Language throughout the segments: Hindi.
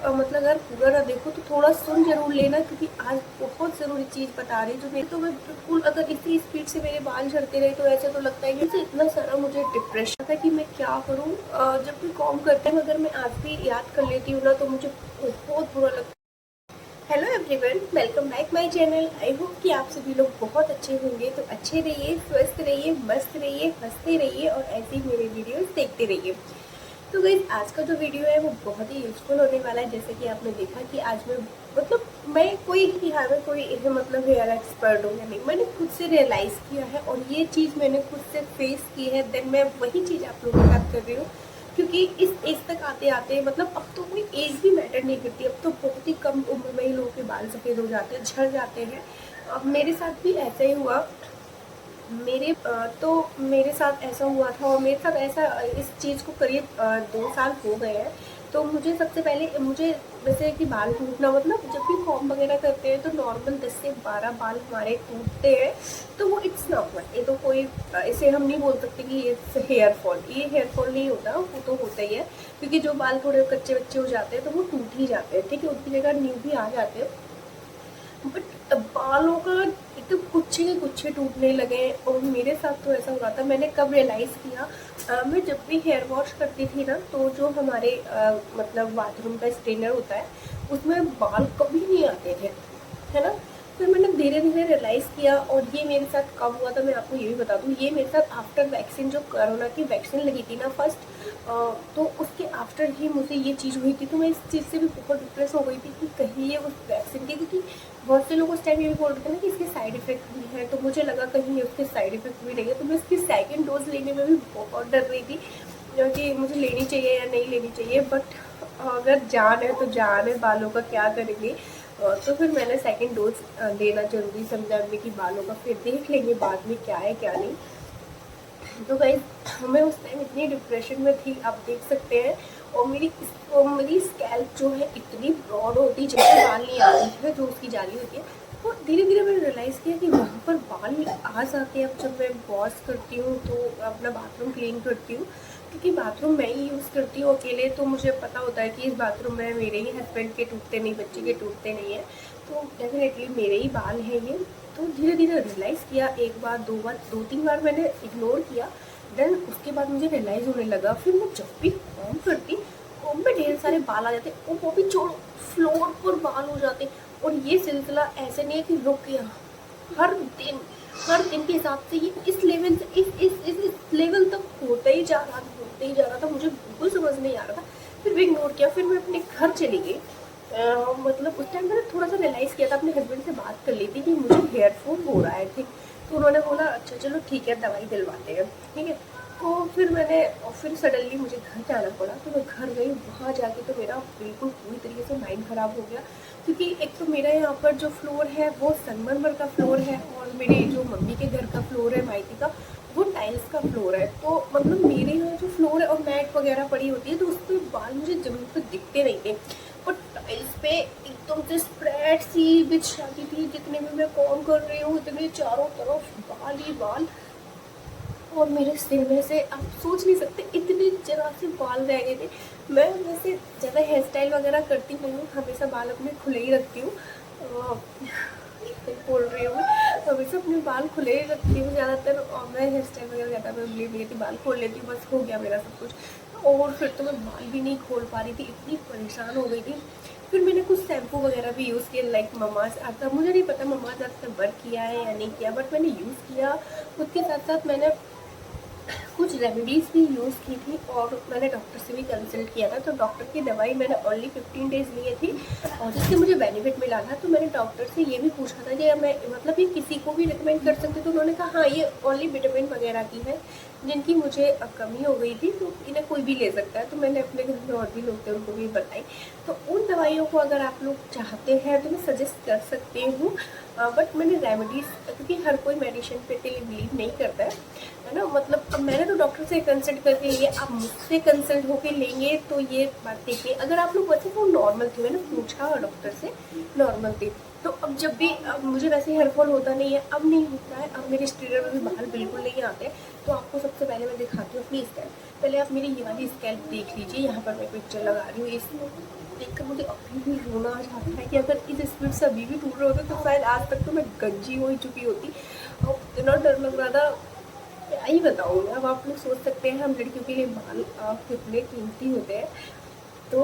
मतलब अगर पूरा ना देखो तो थोड़ा सुन जरूर लेना, क्योंकि आज बहुत ज़रूरी चीज़ बता रही हूँ जो मेरे तो मैं बिल्कुल, अगर इतनी स्पीड से मेरे बाल झड़ते रहे तो ऐसे तो लगता है कि इतना सारा मुझे डिप्रेशन था कि मैं क्या करूँ। जब भी कॉम करते हैं अगर मैं आज भी याद कर लेती हूँ ना तो मुझे बहुत बुरा लगता है। Hello everyone, welcome back my channel. I hope कि आप सभी लोग बहुत अच्छे होंगे। तो अच्छे रहिए, स्वस्थ रहिए, मस्त रहिए, हंसते रहिए और ऐसे ही मेरे वीडियोस देखते रहिए। तो गाइस, आज का जो वीडियो है वो बहुत ही यूजफुल होने वाला है। जैसे कि आपने देखा कि आज मैं कोई कि हाँ मैं कोई मतलब हेयर एक्सपर्ट हूँ या नहीं, मैंने खुद से रियलाइज़ किया है और ये चीज़ मैंने खुद से फेस की है। देन मैं वही चीज़ आप लोगों के साथ कर रही हूँ, क्योंकि इस एज तक आते आते मतलब अब तो कोई एज भी मैटर नहीं करती। अब तो बहुत ही कम उम्र में ही लोगों के बाल सफ़ेद हो जाते हैं, झड़ जाते हैं। अब मेरे साथ भी ऐसा ही हुआ। तो मेरे साथ ऐसा हुआ था और मेरे साथ ऐसा इस चीज़ को करीब 2 साल हो गए हैं। तो मुझे सबसे पहले मुझे जैसे कि बाल टूटना, मतलब जब भी फॉर्म वगैरह करते हैं तो नॉर्मल 10 से 12 बाल हमारे टूटते हैं। तो वो इट्स नॉर्मल, ये तो कोई इसे हम नहीं बोल सकते कि ये हेयर फॉल, ये हेयर फॉल नहीं होता, वो तो होता ही है। क्योंकि जो बाल थोड़े कच्चे बच्चे हो जाते हैं तो वो टूट ही जाते हैं, ठीक है, उनकी जगह न्यू भी आ जाते हैं। बट बालों का एकदम गुच्छे के गुच्छे टूटने लगे। और मेरे साथ तो ऐसा हुआ था, मैंने कब रियलाइज़ किया, मैं जब भी हेयर वॉश करती थी ना तो जो हमारे मतलब बाथरूम का स्ट्रेनर होता है उसमें बाल कभी नहीं आते थे, है ना। फिर मैंने धीरे धीरे रियलाइज़ किया और ये मेरे साथ कब हुआ था मैं आपको ये भी बता दूँ। ये मेरे साथ आफ्टर वैक्सीन, जो कोरोना की वैक्सीन लगी थी ना फर्स्ट, तो उसके आफ्टर ही मुझे ये चीज़ हुई थी। तो मैं इस चीज़ से भी बहुत डिप्रेस हो गई थी कि कहीं ये उस वैक्सीन की, क्योंकि बहुत से लोग उस टाइम ये भी बोल रहे थे ना कि इसके साइड इफेक्ट भी है, तो मुझे लगा कहीं ये उसके साइड इफेक्ट भी नहीं है। तो मैं इसकी सेकेंड डोज लेने में भी बहुत डर रही थी कि मुझे लेनी चाहिए या नहीं लेनी चाहिए। बट अगर जान है तो जान है, बालों का क्या करेंगे। तो फिर मैंने सेकेंड डोज लेना जरूरी समझा हमने कि बालों का फिर देख लेंगे बाद में क्या है क्या नहीं। तो गाइस, मैं उस टाइम इतनी डिप्रेशन में थी, आप देख सकते हैं। और मेरी स्कैल्प जो है इतनी ब्रॉड होती, जैसे बाल नहीं आ रही है जो उसकी जाली होती है। तो धीरे धीरे मैंने रियलाइज़ किया कि वहाँ पर बाल आ जाते हैं। अब जब मैं वॉश करती हूँ तो अपना बाथरूम क्लीन करती हूँ, क्योंकि बाथरूम मैं ही यूज़ करती हूँ अकेले, तो मुझे पता होता है कि इस बाथरूम में मेरे ही हस्बैंड के टूटते नहीं, बच्चे के टूटते नहीं है, तो डेफिनेटली मेरे ही बाल हैं ये। तो धीरे धीरे रियलाइज़ किया, एक बार, दो बार, दो तीन बार मैंने इग्नोर किया। देन उसके बाद मुझे रियलाइज़ होने लगा। फिर मैं जब भी कॉम करती, कॉम में ढेर सारे बाल आ जाते और वो भी छोड़ो, फ्लोर पर बाल हो जाते। और ये सिलसिला ऐसे नहीं है कि रुक गया, हर दिन हर दिन के हिसाब से ये इस लेवल से इस लेवल तक होते ही जा रहा था। मुझे बिल्कुल समझ नहीं आ रहा था। फिर भी इग्नोर किया। फिर मैं अपने घर चली गई। मतलब उस टाइम मैंने थोड़ा सा रियलाइज़ किया था, अपने हस्बैंड से बात कर ली थी कि मुझे हेयर फॉल हो रहा है, ठीक। तो उन्होंने बोला अच्छा चलो ठीक है, दवाई दिलवाते हैं, ठीक है। तो फिर सडनली मुझे घर जाना पड़ा। तो मैं घर गई, वहाँ जाके तो मेरा बिल्कुल पूरी तरीके से माइंड ख़राब हो गया। क्योंकि एक तो मेरा यहाँ पर जो फ्लोर है वो संगमरमर का फ्लोर है, और मेरे जो मम्मी के घर का फ्लोर है मायके का, वो टाइल्स का फ्लोर है। तो मतलब मेरे यहाँ जो फ्लोर है और मैट वगैरह पड़ी होती है तो उस पर बाल मुझे ज़मीन पर दिखते नहीं थे। और टाइल्स पे एकदम से स्प्रेड सी बिछ जाती थी। जितने भी मैं कॉम कर रही हूँ इतने चारों तरफ बाल ही बाल। और मेरे सिर में से आप सोच नहीं सकते इतने जरा से बाल रह गए थे। मैं वैसे ज़्यादा हेयर स्टाइल वगैरह करती नहीं हूँ, हमेशा बाल अपने खुले ही रखती हूँ। बोल रही हूँ, हमेशा अपने बाल खुले ही रखती हूँ ज़्यादातर। और मैं हेयर स्टाइल वगैरह ज़्यादा मैं बिलीव नहीं करती, बाल खोल लेती हूँ, बस हो गया मेरा सब कुछ। और फिर तो मैं बाल भी नहीं खोल पा रही थी, इतनी परेशान हो गई थी। फिर मैंने कुछ शैम्पू वगैरह भी यूज़ किया, लाइक ममाज आता, मुझे नहीं पता ममाज आता वर्क किया है या नहीं किया, बट मैंने यूज़ किया। उसके साथ साथ मैंने कुछ रेमेडीज़ भी यूज़ की थी और मैंने डॉक्टर से भी कंसल्ट किया था। तो डॉक्टर की दवाई मैंने ओनली 15 डेज़ लिए थी और जिससे मुझे बेनिफिट मिला था। तो मैंने डॉक्टर से ये भी पूछा था कि मैं मतलब ये किसी को भी रिकमेंड कर सकती। तो उन्होंने कहा हाँ, ये ओनली विटामिन वगैरह की है, जिनकी मुझे कमी हो गई थी, तो इन्हें कोई भी ले सकता है। तो मैंने अपने घर में और भी लोग थे उनको भी बताई। तो उन दवाइयों को अगर आप लोग चाहते हैं तो मैं सजेस्ट कर सकती हूँ। बट मैंने रेमेडीज़, क्योंकि हर कोई मेडिसिन पे बिलीव नहीं करता है ना। मतलब अब मैंने तो डॉक्टर से कंसल्ट करके लिए, आप मुझसे कंसल्ट होके लेंगे तो ये बात देखिए। अगर आप लोग बच्चे वो नॉर्मल थी, मैंने पूछा डॉक्टर से, नॉर्मल थी। तो अब जब भी अब मुझे वैसे हेयर फॉल होता नहीं है, अब नहीं होता है, अब मेरे स्ट्रेनर में भी बाल बिल्कुल नहीं आते। तो आपको सबसे पहले मैं दिखाती हूँ अपनी स्कैल्प। पहले आप मेरी ये वाली स्कैल्प देख लीजिए, यहाँ पर मैं पिक्चर लगा रही हूँ। देखकर मुझे अभी भी रोना आ जाता है कि अगर इस स्पीड से अभी भी टूट रहे होते तो शायद आज तक तो मैं गंजी हो ही चुकी होती। और इतना डर लग रहा था, क्या ही बताऊँ मैं। अब आप लोग सोच सकते हैं हम लड़कियों के लिए बाल कितने कीमती होते हैं। तो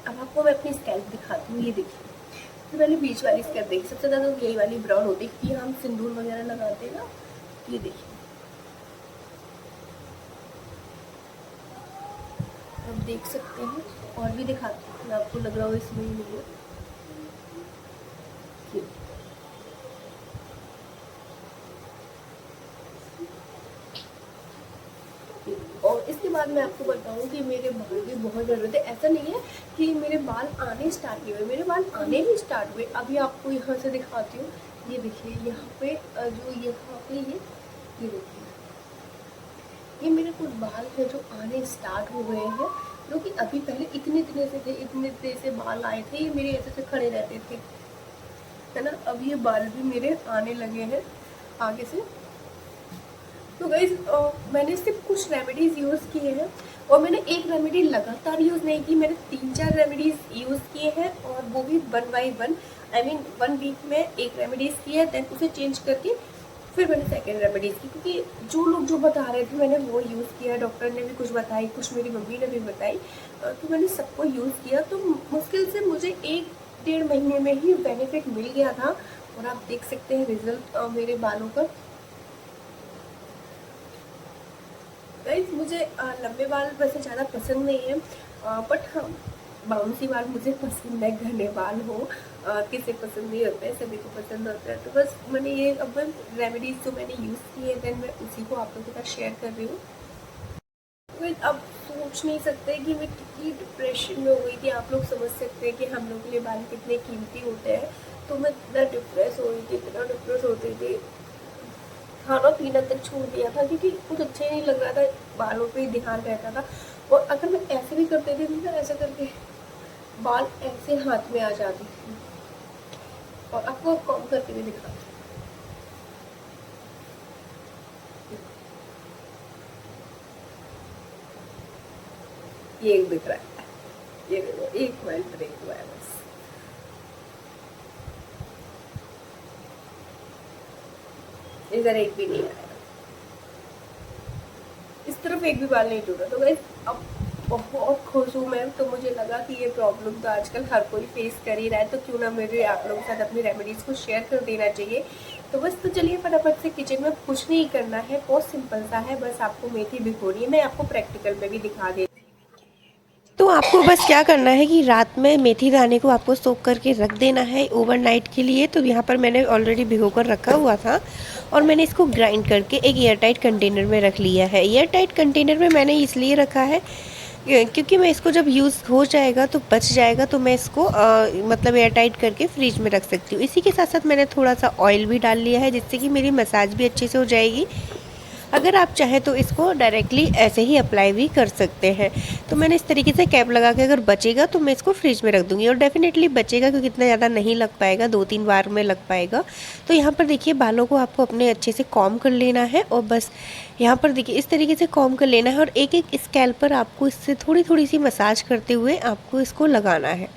अब आपको मैं अपनी स्कैल्प दिखाती हूँ। ये देखिए, तो मैंने बीच वाली स्कैल्प देखी, सबसे ज़्यादा तो यही वाली ब्राउन होती है क्योंकि हम सिंदूर वगैरह लगाते हैं ना। ये देखिए, आप देख सकते हैं। और भी दिखाती हूँ मैं आपको, लग रहा हो इसमें ही नहीं है। और इसके बाद मैं आपको बताऊं कि मेरे बाल भी बहुत झड़ रहे थे। ऐसा नहीं है कि मेरे बाल आने स्टार्ट नहीं हुए, मेरे बाल आने भी स्टार्ट हुए। अभी आपको यहाँ से दिखाती हूँ। ये देखिए यहाँ पे जो यहाँ पे ये देखिए, ये मेरे कुछ बाल हैं जो आने स्टार्ट हो गए हैं, जो कि अभी पहले इतने इतने से थे, इतने इतने से बाल आए थे, ये मेरे ऐसे से खड़े रहते थे, है ना। अब ये बाल भी मेरे आने लगे हैं आगे से। तो गाइस मैंने सिर्फ कुछ रेमेडीज़ यूज़ किए हैं, और मैंने एक रेमेडी लगातार यूज़ नहीं की, मैंने 3-4 रेमेडीज़ यूज़ किए हैं, और वो भी 1 बाई 1। आई मीन 1 वीक में एक रेमेडीज़ की है, देन उसे चेंज करके फिर मैंने सेकेंड रेमेडीज़ की, क्योंकि जो लोग जो बता रहे थे मैंने वो यूज़ किया। डॉक्टर ने भी कुछ बताई, कुछ मेरी मम्मी ने भी बताई, तो मैंने सबको यूज़ किया। तो मुश्किल से मुझे 1-1.5 महीने में ही बेनिफिट मिल गया था, और आप देख सकते हैं रिजल्ट मेरे बालों का। गाइस मुझे लंबे बाल वैसे ज़्यादा पसंद नहीं है, बट हाँ बाउंसी बाल मुझे पसंद है। घने बाल हो किसे पसंद नहीं होते हैं, सभी को पसंद होता है। तो बस मैंने ये अब रेमेडीज़ जो मैंने यूज़ की है, देन मैं उसी को आप लोगों के साथ शेयर कर रही हूँ। तो अब सोच नहीं सकते कि मैं कितनी डिप्रेशन में हो गई थी। आप लोग समझ सकते हैं कि हम लोग के लिए बाल कितने कीमती होते हैं। तो मैं इतना डिप्रेस हो रही थी, इतना डिप्रेस होती थी, खाना पीना तक छोड़ दिया था, क्योंकि कुछ अच्छा ही नहीं लग रहा था, बालों पे ही ध्यान रहता था। और अगर मैं ऐसे भी करते थे ना, ऐसा करके बाल ऐसे हाथ में आ जाती थी। और आपको कॉम करके भी दिखाती हूँ। ये एक दिख रहा है, ये देखो, एक वाइल ब्रेक हुआ है बस। इधर एक भी नहीं आया, इस तरफ एक भी बाल नहीं टूटा। तो गाइस अब बहुत खुश हूँ मैं। तो मुझे लगा कि ये प्रॉब्लम तो आजकल हर कोई फेस कर ही रहा है, तो क्यों ना मेरे आप लोगों के साथ अपनी रेमेडीज़ को शेयर कर देना चाहिए। तो बस तो चलिए फटाफट से किचन में कुछ नहीं करना है, बहुत सिंपल सा है। बस आपको मेथी भिगोनी है, मैं आपको प्रैक्टिकल में भी दिखा देती हूँ। तो आपको बस क्या करना है कि रात में मेथी दाने को आपको सोख करके रख देना है ओवरनाइट के लिए। तो यहाँ पर मैंने ऑलरेडी भिगो कर रखा हुआ था, और मैंने इसको ग्राइंड करके एक एयर टाइट कंटेनर में रख लिया है। एयर टाइट कंटेनर में मैंने इसलिए रखा है क्योंकि मैं इसको जब यूज़ हो जाएगा तो बच जाएगा, तो मैं इसको मतलब एयर टाइट करके फ्रिज में रख सकती हूँ। इसी के साथ साथ मैंने थोड़ा सा ऑयल भी डाल लिया है, जिससे कि मेरी मसाज भी अच्छे से हो जाएगी। अगर आप चाहें तो इसको डायरेक्टली ऐसे ही अप्लाई भी कर सकते हैं। तो मैंने इस तरीके से कैप लगा के, अगर बचेगा तो मैं इसको फ्रिज में रख दूँगी, और डेफ़िनेटली बचेगा क्योंकि इतना ज़्यादा नहीं लग पाएगा, 2-3 बार में लग पाएगा। तो यहाँ पर देखिए बालों को आपको अपने अच्छे से कॉम्ब कर लेना है, और बस यहाँ पर देखिए इस तरीके से कॉम्ब कर लेना है, और एक-एक स्कैल्प पर आपको इससे थोड़ी-थोड़ी सी मसाज करते हुए आपको इसको लगाना है।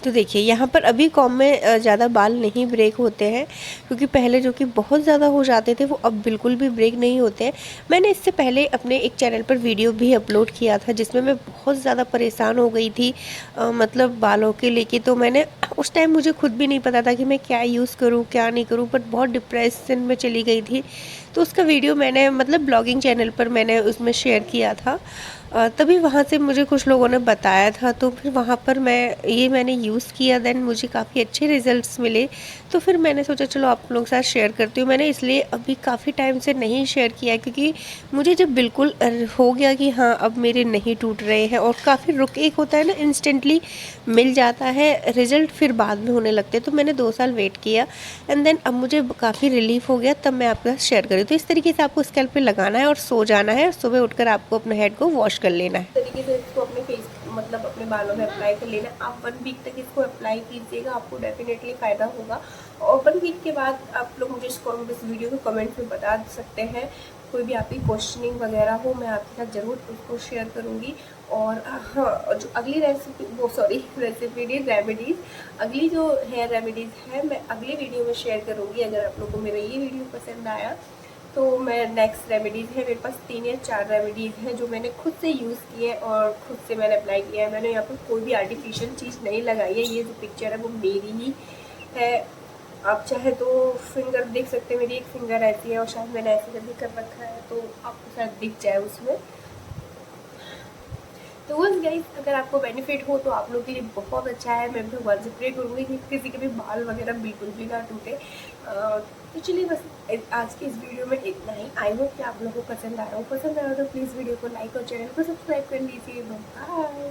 तो देखिए यहाँ पर अभी कॉम में ज़्यादा बाल नहीं ब्रेक होते हैं, क्योंकि पहले जो कि बहुत ज़्यादा हो जाते थे वो अब बिल्कुल भी ब्रेक नहीं होते हैं। मैंने इससे पहले अपने एक चैनल पर वीडियो भी अपलोड किया था, जिसमें मैं बहुत ज़्यादा परेशान हो गई थी मतलब बालों के लेके। तो मैंने उस टाइम मुझे खुद भी नहीं पता था कि मैं क्या यूज़ करूँ क्या नहीं करूँ, बट बहुत डिप्रेशन में चली गई थी। तो उसका वीडियो मैंने मतलब ब्लॉगिंग चैनल पर मैंने उसमें शेयर किया था। तभी वहाँ से मुझे कुछ लोगों ने बताया था, तो फिर वहाँ पर मैंने यूज़ किया, देन मुझे काफ़ी अच्छे रिज़ल्ट्स मिले। तो फिर मैंने सोचा चलो आप लोगों के साथ शेयर करती हूँ। मैंने इसलिए अभी काफ़ी टाइम से नहीं शेयर किया, क्योंकि मुझे जब बिल्कुल हो गया कि हाँ अब मेरे नहीं टूट रहे हैं, और काफ़ी रुक एक होता है ना इंस्टेंटली मिल जाता है रिज़ल्ट, फिर बाद में होने लगते हैं। तो मैंने 2 साल वेट किया, एंड देन अब मुझे काफ़ी रिलीफ हो गया, तब मैं आपके साथ शेयर करी। तो इस तरीके से आपको स्कैल्प पे लगाना है और सो जाना है, सुबह उठकर आपको अपने हेड को वॉश कर लेना है। तरीके से इसको अपने फेस मतलब अपने बालों में अप्लाई कर लेना। आप 1 वीक तक इसको अप्लाई कीजिएगा, आपको डेफिनेटली फ़ायदा होगा। और 1 वीक के बाद आप लोग मुझे इस वीडियो को कमेंट में बता सकते हैं कोई भी आपकी क्वेश्चनिंग वगैरह हो मैं आपके साथ ज़रूर उसको शेयर करूँगी। और हाँ, जो अगली रेसिपी रेसिपी नहीं, रेमेडीज़, अगली जो हेयर रेमेडीज़ है मैं अगली वीडियो में शेयर करूँगी। अगर आप लोगों को मेरा ये वीडियो पसंद आया तो मैं नेक्स्ट रेमेडीज़ है, मेरे पास 3 या 4 रेमेडीज़ हैं जो मैंने खुद से यूज़ की है और खुद से मैंने अप्लाई किया है। मैंने यहाँ पर कोई भी आर्टिफिशियल चीज़ नहीं लगाई है। ये जो पिक्चर है वो मेरी ही है। आप चाहे तो फिंगर देख सकते हैं, मेरी एक फिंगर ऐसी है और शायद मैंने ऐसे करके कर रखा है तो आपको शायद दिख जाए उसमें। तो बस गाइस, अगर आपको बेनिफिट हो तो आप लोग के लिए बहुत अच्छा है। मैं भगवान से प्रे करूँगी कि किसी के भी बाल वगैरह बिल्कुल भी ना टूटे। तो चलिए बस आज की इस वीडियो में इतना ही। आई होप कि आप लोगों को पसंद आया हो। पसंद आया हो तो प्लीज़ वीडियो को लाइक और चैनल को सब्सक्राइब कर लीजिए। बाय।